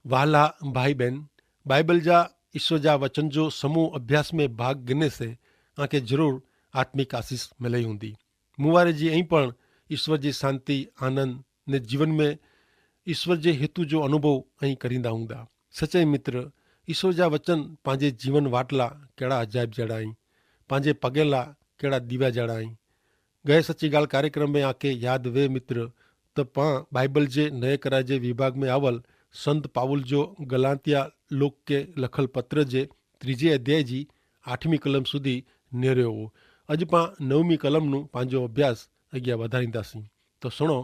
वाला भाई बहन, बाइबल जा ईश्वर जा वचन जो समूह अभ्यास में भाग गिने से आके जरूर आत्मिक आशीष मिलई हूंदी। मुवारे जी ऐं पण ईश्वर जी शांति आनंद ने जीवन में ईश्वर जे हेतु जो अनुभव ऐं करींदा हूंदा। सच्चाई मित्र, ईश्वर जा वचन पंहिंजे जीवन वाटला कहिड़ा अजाइब जहिड़ा आहिनि, पंहिंजे पगेला कहिड़ा दीवा जहिड़ा आहिनि। गए सच्ची ॻाल्हि कार्यक्रम में आके यादि वे मित्र त पां बाइबल जे नए करार जे विभाग में आवल संत पाउल जो गलातिया लोक के लखल पत्र जे 3 अध्याय जी 8वीं कलम સુધી નેર્યો हो। अॼु पां 9वीं कलमનું पंहिंजो अभ्यास अॻियां वधाईंदासीं। तो सुणो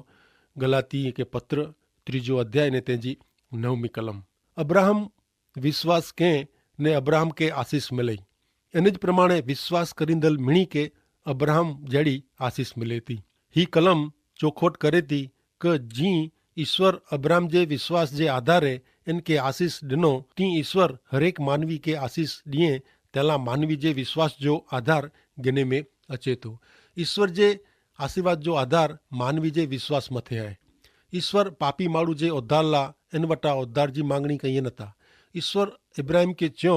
गलाती के पत्र 3 अध्याय ने तेजी 9वीं कलम। अब्राहम विश्वास कंहिं ने अब्राहम के आशीष मिलई, इन ज प्रमाणे विश्वास करींदल मिणी के अब्राहम जहिड़ी आशीष मिले थी। ही कलम चोखोट करे थी कि जी ईश्वर अब्राहम जे विश्वास जे आधारे इनके आशीष ॾिनो, तीं ईश्वर हरेक मानवी के आशीष ॾिए तेला मानवी जे विश्वास जो आधार गिने में अचे थो। ईश्वर जे आशीर्वाद जो आधार मानवी जे विश्वास मथे आहे। ईश्वर पापी माण्हू जे उद्धार लाइ इन वटां उद्धार जी मांगणी कई नथा। ईश्वर इब्राहिम के चयो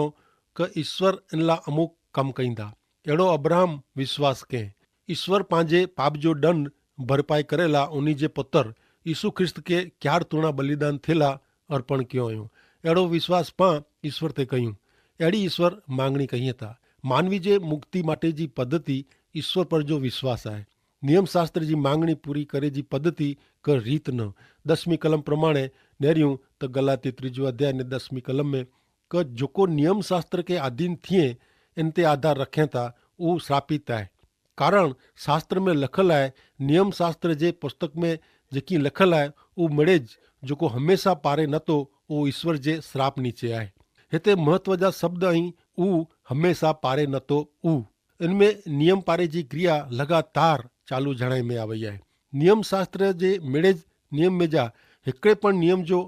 कि ईश्वर इन लाइ अमुक कमु कईंदा। अहिड़ो अब्राहम विश्वास कयईं। ईश्वर पंहिंजे पाप जो दंड भरपाई करेला उन्ही जे पुत्र यीशु ख्रिस्त के क्यार तूणा बलिदान थियला अर्पण कयो हुयो। अहिड़ो विश्वास पां ईश्वर ते कयूं। अहिड़ी ईश्वर मांगणी कई था। मानवी जे मुक्ति माटे जी पद्धति ईश्वर पर जो विश्वास आहे। नियम शास्त्र जी मांगणी पूरी करे जी पद्धति क रीत न। 10वीं कलम प्रमाणे नेरियूं त गलाती 3 अध्याय ने 10वीं कलम में क जेको नियम शास्त्र के अधीन थिए इन ते आधार रखें था उहो श्रापित आहे। कारण शास्त्र में लखल आहे, नियम शास्त्र जे पुस्तक में जेकी लखल आहे उहो मिड़ेज जेको हमेशा पारे नथो उहो ईश्वर जे श्राप नीचे आहे। हिते महत्व जा शब्द आहिनि ऊ हमेशा पारे नथो ऊ। इनमें नियम पारे जी क्रिया लगातार चालू जणाई में आवई आहे। नियम शास्त्र जे मिड़ेज नियम में जा हिकिड़े पण नियम जो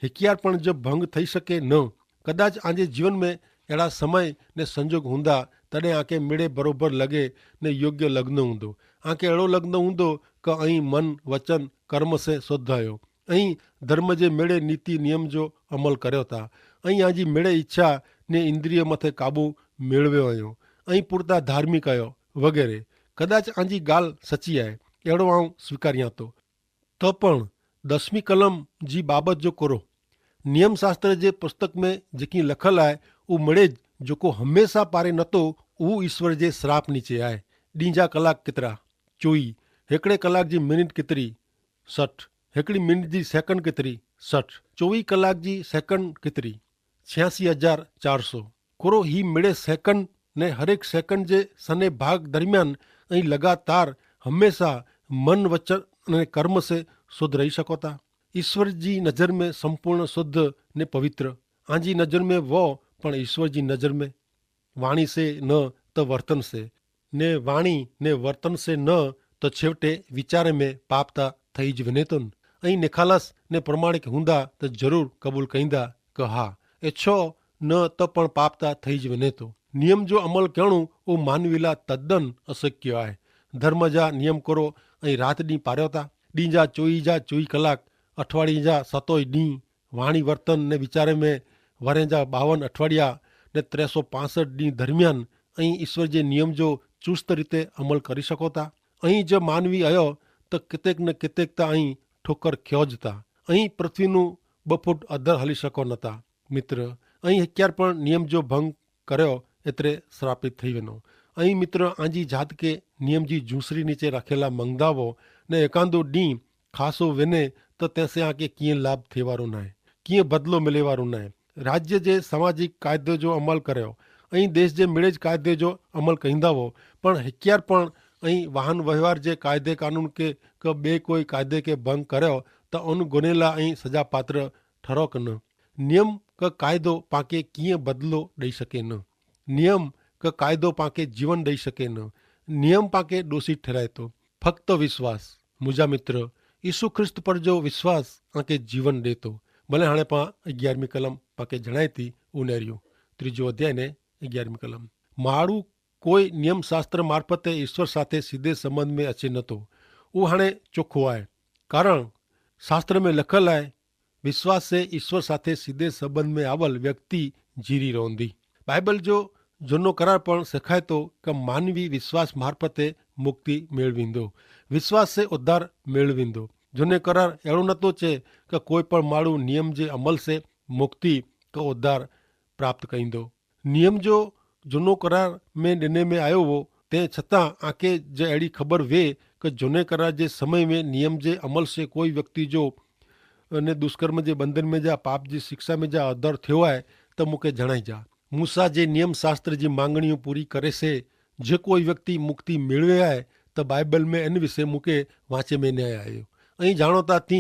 हिकियारपण जो भंग थई सके न। कदाच आंजे जीवन में अहिड़ा समय ने संजोग हूंदा तॾहिं आके मिड़े बरोबरु लॻे ने योग्य लॻंदो हूंदो। आके अहिड़ो लॻंदो हूंदो कि ऐं मन वचन कर्म से शुद्ध आहियो ऐं धर्म जे मिड़े नीति नियम जो अमल करियो था ऐं आजी मिड़े इच्छा ने इंद्रिय मथे काबू मेळवियो आहियो ऐं पुरता धार्मिक आहियो वग़ैरह। कदाच आंजी ॻाल्हि सची आहे, अहिड़ो आउं स्वीकारियां थो। तो पण 10वीं कलम जी बाबत जो करो नियम शास्त्र जे पुस्तक में जेकी लखल आहे उहो मिड़ेज जेको हमेशा पारे नथो उहो ईश्वर जे श्राप नीचे आहे। ॾींहं जा कलाक केतिरा? 24। हिकिड़े कलाक जी मिनट केतिरी? 60। हिकिड़ी मिनट जी सेकंड केतिरी? 60। 24 कलाक जी सेकंड केतिरी? 86,400। कोरो ही मिड़े सेकंड ने हरेक सेकंड जे सने भाग दरमियान ऐं लगातार हमेशा मन वचन ऐं कर्म से शुद्ध रही सको था। ईश्वर जी नज़र में संपूर्ण शुद्ध ने पवित्र। आंजी नज़र में वो पण ईश्वर जी नज़र में वाणी से न त वर्तन से ने वाणी ने वर्तन से न त छेवटे विचार में पाप ता थई ज वञे थो। ऐं निखालस ने प्रमाणिक हूंदा त ज़रूर क़बूल कईंदा कि हा एछो न त पण पाप ता थई ज वञे थो। नियम जो अमल करणो उहो मानवी लाइ तद्दन अशक्य आहे। धर्म जा नियम करो ऐं राति ॾींहुं पारियो था। ॾींहं जा 24 कलाक, अठवाड़ीअ जा 7 ॾींहं, वाणी वर्तन ने वीचार में वरे जा 52 अठवाड़िया ने 365 ॾींहं दरमियान ऐं ईश्वर जे नियम जो चुस्त रीते अमल करी सको था। ऐं जो मानवी आयो त कितेक न कितेक त ऐं ठोकर खियोज था ऐं पृथ्वी नूं 2 फुट अधर हली सको नथा मित्र। ऐं हिकियारपण नियम जो भंग करियो एतिरे श्रापित थी वञो। ऐं मित्र आंजी जात के नियम जी जूसरी नीचे रखेला मंगदावो ने एकांदो ॾींहुं खासो वञे त तंहिंसे आके कीअं लाभ थिए वारो न आहे, कीअं बदिलो मिले वारो न आहे। राज्य जे सामाजिक क़ाइदे जो अमल करियो ऐं देश जे मिड़ेज क़ाइदे जो अमल कंदा हो, पण हिकियारपण ऐं वाहन व्यवहार जे क़ाइदे कानून के ॿिए कोई क़ाइदे के भंग करियो त उन गुने लाइ ऐं सजा पात्र ठहरो कि न। नियम का क़ाइदो पाके कीअं बदिलो ॾेई सके न। नियम का क़ाइदो पाके जीवन ॾेई सके न। नियम पाके ॾोषी ठहिराए थो। फक्त विश्वास मुंहिंजा मित्र यीशु ख्रिस्त पर जो विश्वास आके जीवन ॾे थो। भले हाणे पां 11वीं कलम पाके जणाए थी उनेरियूं 3 अध्याय ने 11वीं कलम। माण्हू कोई नियम शास्त्र मार्फते ईश्वर साथे सीधे संबंध में अचे नथो। उहो हाणे चोखो आहे। कारण शास्त्र में लखल आहे विश्वास से ईश्वर साथे सीधे संबंध में आवल व्यक्ति जीरी रोंदी। बाइबल जो जूनो करार पण શીખાય તો કે માનવી વિશ્વાસ મારફતે મુક્તિ મેળવીંદો, વિશ્વાસ से उद्धार મેળવીંદો। જૂને કરાર એળો નતો છે કે કોઈ પણ માળું નિયમ જે અમલ से मुक्ति का उद्धार प्राप्त कईंदो। नियम जो जूनो करार में ॾिने में आयो हो ते छतां आके जे अहिड़ी ख़बर वे कि जूने करार जे समय में नियम जे अमल से कोई व्यक्ति जो ने दुष्कर्म जे बंधन में जा, पाप जी शिक्षा में जा उद्धार थियो आहे त मूंखे जणाई जा। मूसा जे नियम शास्त्र जी मांगणियों पूरी करे से जे कोई व्यक्ति मुक्ति मेळवे आहे त बाइबल में इन विषय मूंखे वांचे में न आयो। અહીં જાણો તા थी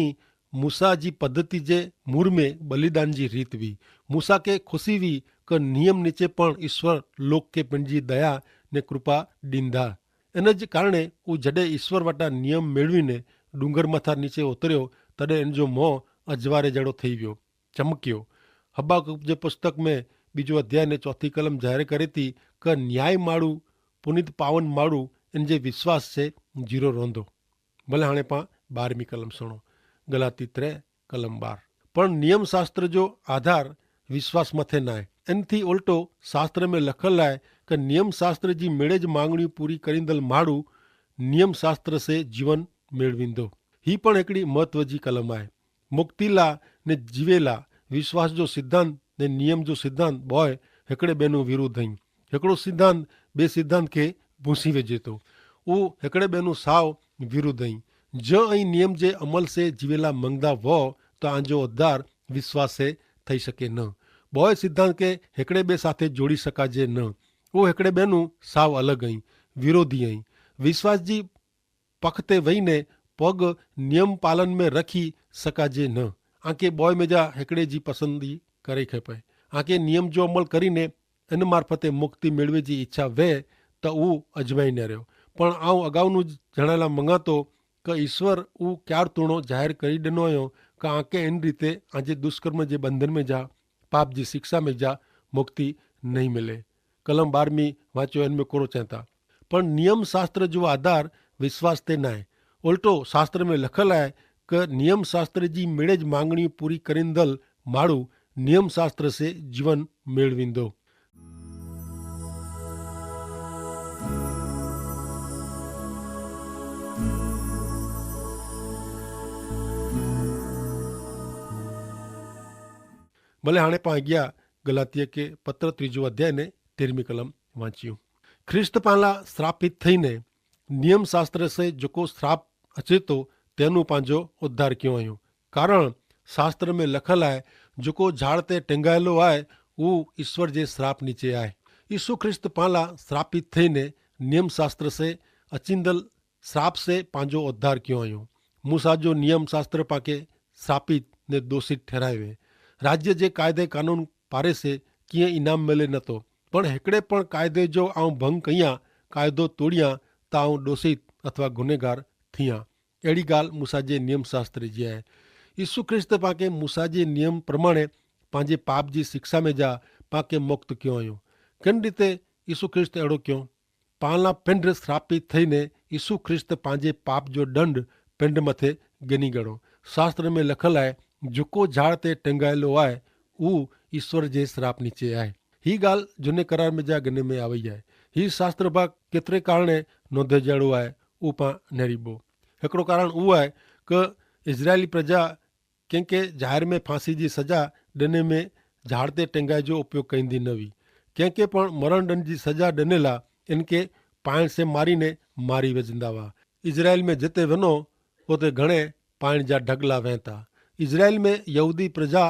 मूसा जी पद्धति जे मूर में बलिदान जी रीत हुई। मूसा के खुशी हुई कि नियम नीचे पण ईश्वर लोक के पंहिंजी दया ने कृपा ॾींदा। इन जे कारणे हू जॾहिं ईश्वर वटां नियम मेळवीने डूंगर मथां नीचे उतरियो तॾहिं इन जो मोह अजवारे जहिड़ो थी वियो, चमकियो। हबाकुक जे पुस्तक में 2 अध्याय ने 4 कलम ज़ाहिर करे थी कि न्याय माण्हू पुनित पावन माण्हू इन जे विश्वास से जीरो रहंदो। भले हाणे पाण 12वीं कलम सुणो, गलाती 3 कलम 12। पण नियम शास्त्र जो आधार विश्वास मथे न आहे। इनथी उल्टो शास्त्र में लखल आहे कि नियम शास्त्र जी मेड़े मांगणियूं पूरी करींदल माण्हू नियम शास्त्र से जीवन मेळवींदो। ही पण हिकिड़ी महत्व जी कलम आहे। मुक्तिला ने जीवेला विश्वास जो सिद्धांत ने नियम जो सिद्धांत बोय हिकिड़े ॿिए विरुद्ध आहिनि। हिकिड़ो सिद्धांत ॿिए सिद्धांत खे भूसी वेझे थो, उहो हिकिड़े ॿिए साव विरुद्ध आहिनि। ज ऐं नियम जे अमल से जीवेला मंगदा वो तो आंजो उद्धार विश्वास से थई सके न। बोय सिद्धांत के हिकिड़े ॿिए साथे जोड़ी सकाजे न, उहो हिकिड़े ॿिए साव अलॻि आहिनि, विरोधी आहिनि। विश्वास जी पख ते वेहीने पग नियम पालन में रखी सकाजे न। आके बोय में जा हिकिड़े जी पसंदी करे खपे। आके नियम जो अमल करीने इन मार्फते मुक्ति मेळवे जी इच्छा वे त उहो अजमाई न रहियो। पण आउं अगाउનું જણાયેલા મંગા તો કે ઈશ્વર ઉ ક્યાર તૂણો જાહેર કરી ॾिनो हुयो કે आके इन रीते आजे दुष्कर्म जे बंधन में जा, पाप जी शिक्षा में जा मुक्ति नहीं मिले। कलम 12वीं वांचो इन में कोरो चवंदा। पण नियम शास्त्र जो आधार विश्वास ते न आहे। उल्टो शास्त्र में लखल आहे कि नियम शास्त्र जी मेड़े ज मांगणी पूरी करींदल माण्हू नियम शास्त्र से जीवन मेळवींदो। भले हाणे पाण गया गलातीअ के पत्र 3 अध्याय ने 13वीं कलम वांचियूं। ख्रिस्त पाला श्रापित थईने नियम शास्त्र से जेको श्राप अचे तो तेनो पांजो उद्धार कयो आहियूं। कारण शास्त्र में लखल आहे जेको झाड़ ते टिंगायलो आहे वो ईश्वर जे श्राप नीचे आहे। यीशु ख्रिस्त पाला श्रापित थईने नियम शास्त्र से अचिंदल श्राप से पांजो उद्धार कयो आहियूं। मूसा जो नियम शास्त्र पाके श्रापित ने दोषित ठहरायो। राज्य जे कायदे कानून पारे से कीअं इनाम मिले नथो, पण हिकिड़े पण कायदे जो आउं भंग कयां, कायदो तोड़ियां त आउं दोषित अथवा गुनहगार थियां। अहिड़ी ॻाल्हि मूसा जे नियम शास्त्र जी आहे। यीशु ख्रिस्त पाके मूसा जे नियम प्रमाणे पंहिंजे पाप जी शिक्षा में जा पाके मुक्त कयो आहियूं। किन रीते यीशु ख्रिस्त अहिड़ो कयो? पाला पिंड श्रापित थईने यीशु ख्रिस्त पंहिंजे पाप जो दंड पिंड मथे गिनी गणो। शास्त्र में लखल आहे जेको झाड़ ते टिंगायलो आहे उहो ईश्वर जे श्राप नीचे आहे। ही ॻाल्हि झूने करार में जा गिने में आई आहे। ही शास्त्र भाग केतिरे कारणे नोंधे जहिड़ो आहे उहो पाण नेरीबो। हिकिड़ो कारण उहो आहे कि इज़राइली प्रजा कंहिंखे ज़ाहिर में फांसी जी सज़ा ॾिने में झाड़ ते टिंगाए जो उपयोग कंदी न हुई। कंहिंखे पण मरण दंड जी सज़ा ॾिनेला इनके पाइण से मारीने मारी विझंदा हुआ। इज़राइल में जिते वञो उते घणे पाइण जा ढगला वहंता। इज़राइल में यहूदी प्रजा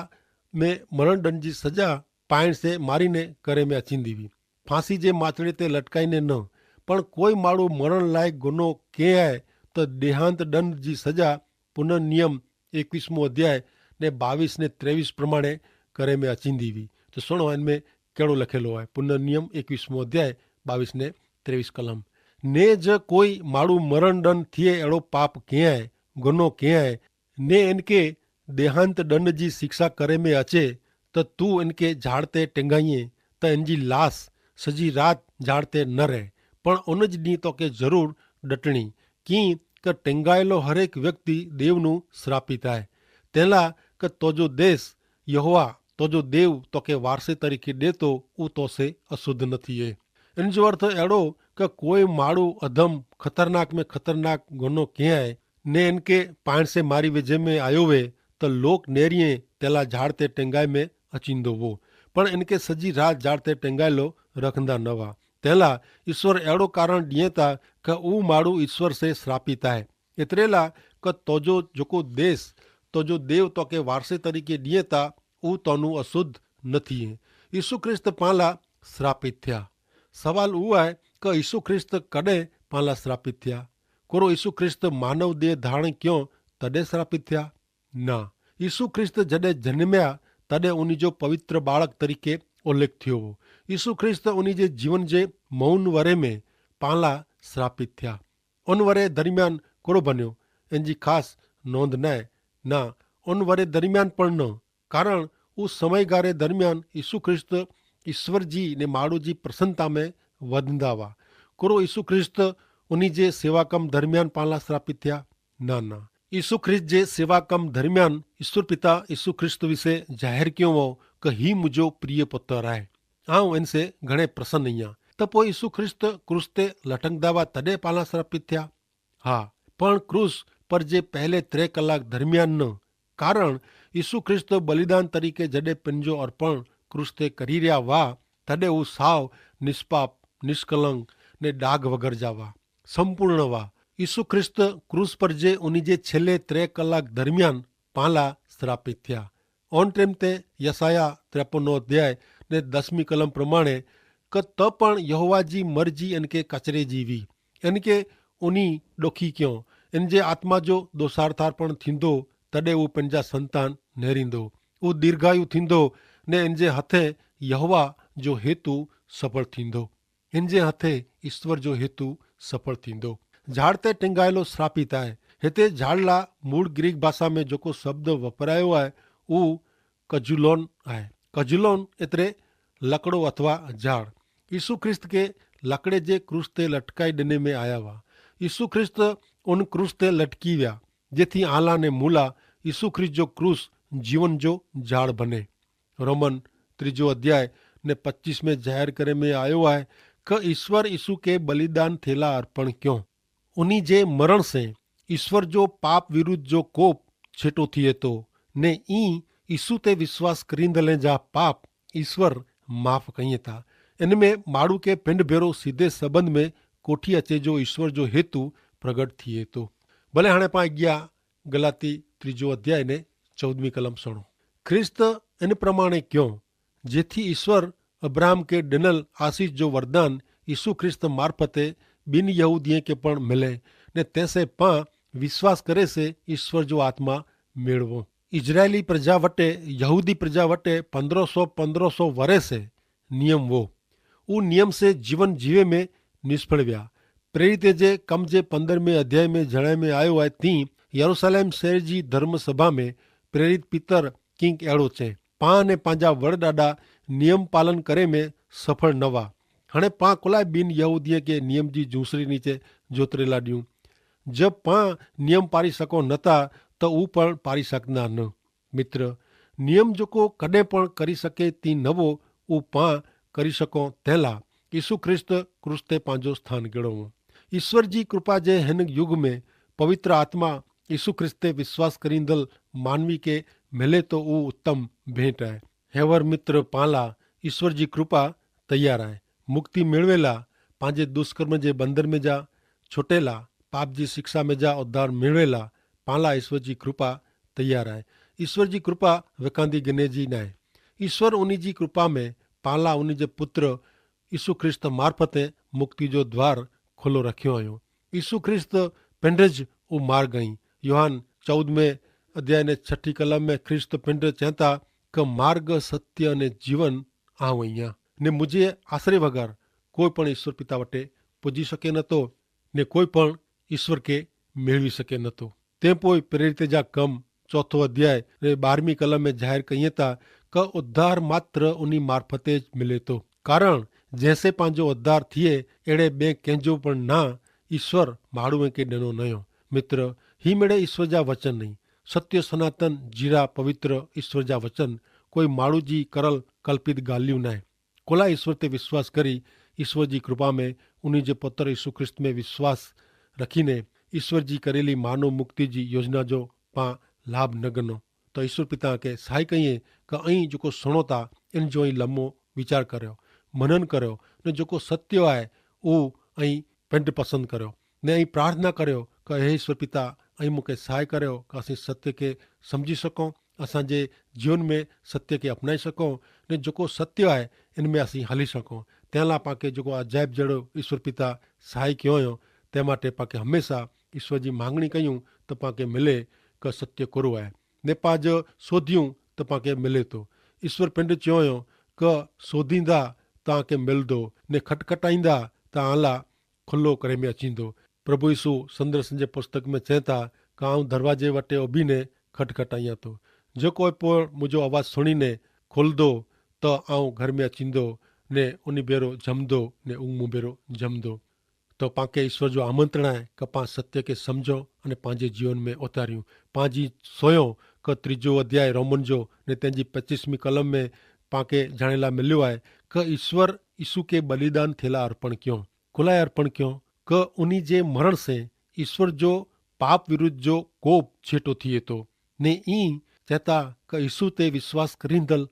में मरण दंड जी सज़ा पाइण से मारीने करे में अचींदी हुई। फांसी जे माचड़े ते लटकाईने न, पण कोई माण्हू मरण लाइक़ गुनो कंहिं आहे त देहांत दंड जी सज़ा पुनः नियम 21 अध्याय ने 22 ने 23 प्रमाणे करे में अचींदी हुई। तो सुनो हिन में कहिड़ो लखियलु आहे। पुनः नियम 21 अध्याय 22 ने 23 कलम। ने ज कोई माण्हू मरण दंड थिए अहिड़ो पाप कंहिं आहे, गुनो कंहिं आहे, ने इनके देहांत दंड जी शिक्षा करे में अचे त तू इनके झाड़ ते टिंगाईए त इनजी लाश सजी रात झाड़ ते न रहे, पण उन ज ॾींहुं तोखे ज़रूर ॾटणी। कीअं कि टिंगायलो हर एक व्यक्ति देवनु श्रापित आहे। तंहिंला कि तोजो देश यहोवा तोजो देव तोखे वारसे तरीके देतो ऊ तोसे अशुद्ध न थिए। इन जो अर्थ अड़ो कि कोई माड़ू अधम खतरनाक में खतरनाक गुनो कयाए ने इनके पाण से मारी वेझे में आयो वे तो लोक नेरिये तेला झाड़ ते टेंगाए में अचींदो वो, पण इनके सजी रात झाड़ ते टेंगायलो रखंदा न हुआ। तेला ईश्वर अड़ो कारण दिए था कि ऊ माड़ू ईश्वर से श्रापित है। एतरेला कि तोजो जोको देश तोजो देव तो के वारसे तरीके दिए था ऊ तोनु अशुद्ध न थिए। यीशु ख्रिस्त पाला श्रापित थिया। सवाल ऊ है कि यीशु ख्रिस्त कॾहिं पाला श्रापित थिया? कोरो यीशु ख्रिस्त मानव देह धारण क्यों तॾहिं श्रापित थिया? ना, यीशु ख्रिस्त जॾहिं जन्मया तॾहिं उन जो पवित्र बालक तरीके उल्लेख थियो हो। यीशु ख्रिस्त उन जे जीवन जे मौन वरे में पाला श्रापित थिया। उन वरे दरमियान कोड़ो बन्यो इन जी खास नोंध न आहे। ना, उन वरे दरमियान पण न, कारण उस समयगारे दरमियान यीशु ख्रिस्त ईश्वर जी ने माण्हू जी प्रसन्नता में वधंदा हुआ। कोरो यीशु ख्रिस्त उन्ही जे सेवा कम दरमियान पाला श्रापित थिया? ना ना, यीशु ख्रिस्त जे सेवा कम दरमियान ईश्वर पिता यीशु ख्रिस्त विषे जाहिर क्यों हो कि ही मुझो प्रिय पुत्र है, आऊं इनसे घणे प्रसन्न आहियां। त पोइ यीशु ख्रिस्त क्रूस ते लटकंदा हुआ तॾहिं पाला श्रापित थिया? हा, पण क्रूस पर जे पहले 3 कलाक दरमियान न, कारण यीशु ख्रिस्त बलिदान तरीके जॾहिं पंहिंजो अर्पण क्रूस ते करी रहिया हुआ तॾहिं हू साव निष्पाप निष्कलंक ने दाग वगर जा हुआ, संपूर्ण हुआ। यीशु ख्रिस्त क्रूस पर जे उन जे छेल्ले 3 कलाक दरमियान पाला श्रापित थिया। ऑन टेम ते यसाया 53 अध्याय ने 10મી कलम प्रमाणे क त पण यहोवा जी मर्जी इनके कचरे जीवी इनके उनी डोखी क्यों इन जे आत्मा जो दोषार्थार्पण थींदो तॾहिं हू पंहिंजा संतान नेरींदो, हू दीर्घायु थींदो ने इन जे हथे यहोवा जो हेतु सफल थींदो, इन जे हथे ईश्वर जो हेतु सफल थींदो। झाड़ ते टिंगायलो श्रापित आहे। हिते झाड़ ला मूળ ग्रीक भाषा में जेको शब्द वपरायो आहे उहो कजुलोन आहे। कजुलोन एतिरे लकड़ो अथवा झाड़। यीशु ख्रिस्त के लकड़े जे क्रूस ते लटकाई ॾिने में आया हुआ। यीशु ख्रिस्त उन क्रूस ते लटकी विया जेथी आला ने मूला यीशु ख्रिस्त जो क्रूस जीवन जो झाड़ बने। रोमन 3 अध्याय ने 25 में जाहिर करे में आयो आहे कि ईश्वर यीशु के बलिदान थेला अर्पण क्यों। उन्हीं जे मरण से ईश्वर जो पाप विरुद्ध जो कोप छेटो थिए तो ने ई यीशु ते विश्वास करींदले जा पाप ईश्वर माफ़ कईं था। इनमें माण्हू के पिंड भेरो सीधे संबंध में कोठी अचे जो ईश्वर जो हेतु प्रगट थिए तो। भले हाणे पाण अॻियां गलाती 3 अध्याय ने 14મી कलम सुणो। ख्रिस्त इन प्रमाणे क्यों जेथी ईश्वर अब्राहम के ॾिनल आशीष जो वरदान यीशु ख्रिस्त मार्फते बिन यहूदीअ के पण मिले ने तैसे पां विश्वास करे से ईश्वर जो आत्मा मेळवो। इजरायली प्रजा वटे यहूदी प्रजा वटे 1500 वरे से नियम वो ऊ नियम से जीवन जीवे में निष्फल विया। प्रेरित जे कम जे 15वें अध्याय में जणाए में आयो आहे तीं यरूशलेम शहर जी धर्म सभा में प्रेरित पीतर किंग अहिड़ो चए पां ने पंहिंजा वड़ ॾाढा नियम पालन करे में सफल न हुआ। हाणे पां कुलाए बिन यहूदीअ के नियम जी जूसरी नीचे जोतरेला ॾियूं। जब पां नियम पारी सको नथा त ऊ पण पारी सघंदा न। मित्र, नियम जेको कॾहिं पण करी सके ती नवो ऊ पां करी सको तंहिंला यीशु ख्रिस्त क्रूस ते पंहिंजो स्थान गिणो हो। ईश्वर जी कृपा जे हिन युग में पवित्र आत्मा यीशु ख्रिस्त ते विश्वास करींदल मानवी के मिले तो ऊ उत्तम भेंट आहे। हेवर मित्र पाला ईश्वर जी कृपा तैयार आहे। मुक्ति मेळवेला पंहिंजे दुष्कर्म जे बंदर में जा छुटेला पाप जी शिक्षा में जा उद्धार मेळवेला पाला ईश्वर जी कृपा तैयार आहे। ईश्वर जी कृपा विकांदी गिने जी न आहे। ईश्वर उन जी कृपा में पाला उन जे पुत्र यीशु ख्रिस्त मार्फते मुक्ति जो द्वार खुलो रखियो हुयो। यीशु ख्रिस्त पिंडज ऊ मार्ग आई। योहान 14वें अध्याय ने 6ठी कलम में ख्रिस्त पिंड चवता कि मार्ग सत्य अने जीवन आऊं आहियां ने मुझे आश्रय वगर कोई पण ईश्वर पिता वटे पुजी सके नथो ने कोई पण ईश्वर के मेळवी सके नथो। ते पोइ प्रेरित जा कम 4 अध्याय ने 12મી कलम में जाहिर कईं था कि उद्धार मात्र उन्ही मार्फते ज मिले तो, कारण जैसे पंहिंजो उद्धार थिए अहिड़े ॿिए कंहिंजो पण ना ईश्वर माण्हूअ खे ॾिनो न हो। मित्र, ही मेड़े ईश्वर जा वचन नहीं सत्य सनातन जीरा पवित्र ईश्वर जा वचन कोई माण्हू जी करल कल्पित ॻाल्हियूं न आहे। खुला ईश्वर ते विश्वास करी ईश्वर जी कृपा में उन जे पुत्र यीशु ख्रिस्त में विश्वास रखीने ईश्वर जी करेली मानव मुक्ति जी योजना जो पाण लाभ न गिनो तो ईश्वर पिता खे सहाय कईं कि ऐं जेको सुणो था इन जो ई लम्हो वीचार करियो, मनन करियो ने जेको सत्य आहे उहो ऐं पिंड पसंदि करियो ने ऐं प्रार्थना करियो कि हे ईश्वर पिता ऐं मूंखे सहाय करियो कि असीं सत्य खे सम्झी सघूं, असांजे जीवन में सत्य खे अपनाए सघूं ने जेको सत्य आहे इन में असीं हली सघूं। तंहिं लाइ पाण खे जेको अजाइब जहिड़ो ईश्वर पिता सहाय कयो हुयो तंहिं माटे पाण खे हमेशह ईश्वर जी मांगणी कयूं त पाण खे मिले कि सत्य कुरो आहे ने पाण जो सोधियूं त पाण खे मिले थो। ईश्वर पिंड चयो हुयो कि सोधींदा तव्हांखे मिलंदो ने खटखटाईंदा त आला खुलो करे में अचींदो। प्रभु यीशु संदर्शन जे पुस्तक में चए था कि आऊं दरवाजे वटि उभीने खटखटायां थो, जेको पोइ मुंहिंजो आवाज़ु सुणीने खुलंदो त आऊं घर में अचींदो ने उन भेरो जमंदो ने मूं भेरो जमंदो। तो पाण खे ईश्वर जो आमंत्रण आहे कि पाण सत्य खे सम्झो अने पंहिंजे जीवन में उतारियूं। पंहिंजी सोयो कि 3 अध्याय रोमन जो ने तंहिंजी 25वीं कलम में पाण खे ॼाणे लाइ मिलियो आहे कि ईश्वर यीशु खे बलिदान थियला अर्पण कयो, खुलाए अर्पण कयो कि उन जे मरण से ईश्वर जो पाप विरुद्ध जो कोप छेटो थिए थो ने ई चएता कि यीशु ते विश्वास करींदल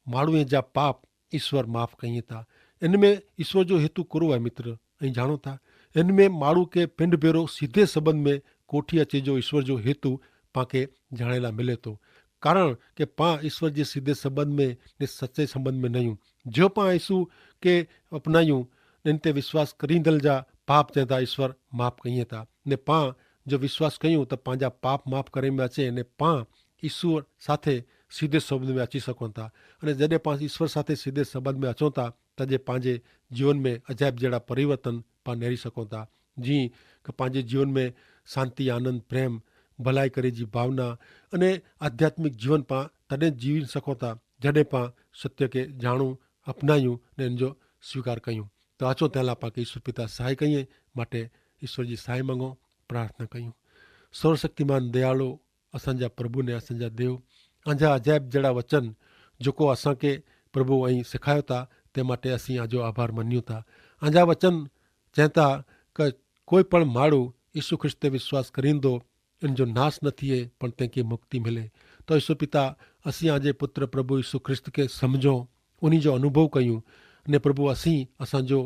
माण्हूअ जा पाप ईश्वर माफ़ कईं था। इन में ईश्वर जो हेतु कुरो आहे मित्र, ऐं ॼाणो था इन में माण्हू खे पिंड भेरो सीधे संबंध में कोठी अचे जो ईश्वर जो हेतु पाण खे ॼाणे लाइ मिले थो। कारण कि पाण ईश्वर जे सीधे संबंध में ने सचे संबंध में न आहियूं। जो पाण यीशु खे अपनायूं इन ते विश्वास करींदल जा पाप चए था ईश्वर माफ़ कईं था ने पाण जो विश्वास कयूं त पंहिंजा पाप माफ़ करे में अचे ने पाण ईश्वर साथे सीधे संबंध में अची सघूं था। अने जॾहिं पाण ईश्वर साथे सीधे संबंध में अचूं था तॾहिं पंहिंजे जीवन में अजाइब जहिड़ा परिवर्तन पाण नेरी सघूं था। जीअं कि पंहिंजे जीवन में शांति, आनंद, प्रेम, भलाई करे जी भावना अने आध्यात्मिक जीवन पाण तॾहिं जीवी सघूं था जॾहिं पाण सत्य खे ॼाणूं, अपनायूं ने इन जो स्वीकार कयूं। त अचो तंहिं लाइ पाण खे ईश्वर पिता सहाय कईं माटे ईश्वर जी सहाय मंगूं, प्रार्थना कयूं। सर्वशक्तिमान दयालु असांजा प्रभु ने असांजा देव, अञा अजाइब जहिड़ा वचन जेको असांखे प्रभु ऐं सिखायो था तंहिं माटे असीं अॼो आभार मञूं था। अञा वचन चवनि था कि कोई पण माण्हू यीशु ख्रिस्त ते विश्वास करींदो इन जो नाश न थिए पण तंहिंखे मुक्ति मिले। तो ईश्वर पिता असीं अॼु पुत्र प्रभु यीशु ख्रिस्त खे सम्झूं, उन जो अनुभव कयूं ने प्रभु असीं असांजो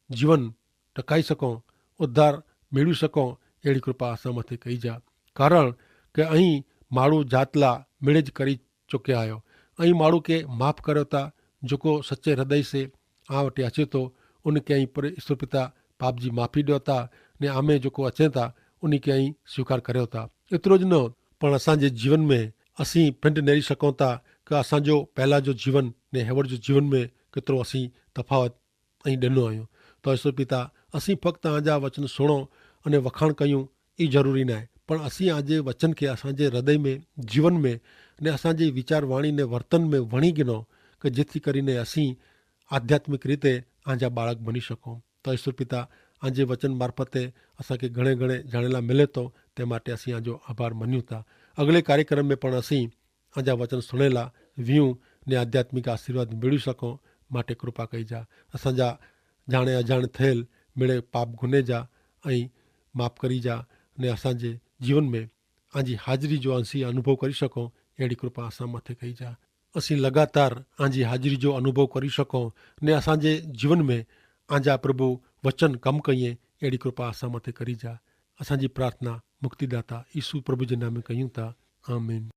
जीवन टकाई सघूं, उद्धार मेळवी सघूं, अहिड़ी कृपा असां मथे कई जा। कारण कि ऐं माण्हू जात ला मिड़ेज करी चुकिया आहियो ऐं माण्हू खे माफ़ करियो था जेको सचे हृदय से आ वटि अचे थो उनखे ऐं ईश्वर पिता पाप जी माफ़ी ॾियो था ने आमे जेको अचे था उनखे ऐं स्वीकार करियो था। एतिरो ज न पण असांजे जीवन में असीं पिंड नेरी सघूं था कि असांजो पहिला जो जीवन ने हेवड़ जो जीवन में केतिरो असीं तफ़ावत ऐं ॾिनो आहियूं। तो ईश्वर पिता असीं फ़क़्ति तव्हांजा वचन सुणो अने वखाण कयूं ई ज़रूरी न आहे, पण असीं अॼु वचन खे असांजे हृदय में, जीवन में ने असांजी वीचार वाणी ने वर्तन में वणी गिनो कि जेतिरी કરીને असीं आध्यात्मिक रीते आंजा बाळक बनी सघूं। तो ईश्वर पिता आंजे वचन मार्फते असांखे घणे घणे ॼाणे लाइ मिले थो तंहिं माटे असीं आंजो आभार मञूं था। अॻिले कार्यक्रम में पण असीं आंजा वचन सुणे ला वियूं ने आध्यात्मिक आशीर्वाद मिली सघूं माटे कृपा कई जा। असांजा जाणे अजाण थियल मिड़े पाप गुने जा ऐं माफ़ करी जा ने असांजे जीवन में आंजी हाज़िरी जो असीं अनुभव करी सघूं अहिड़ी कृपा असां मथे कई जा। असीं लगातार आंजी हाज़िरी जो अनुभव करी सघूं ने असांजे जीवन में आंजा प्रभु वचन कमु कईं अहिड़ी कृपा असां मथे करी जा। असांजी प्रार्थना मुक्तिदाता यीशु प्रभु जे नाम में कयूं था, आमीन।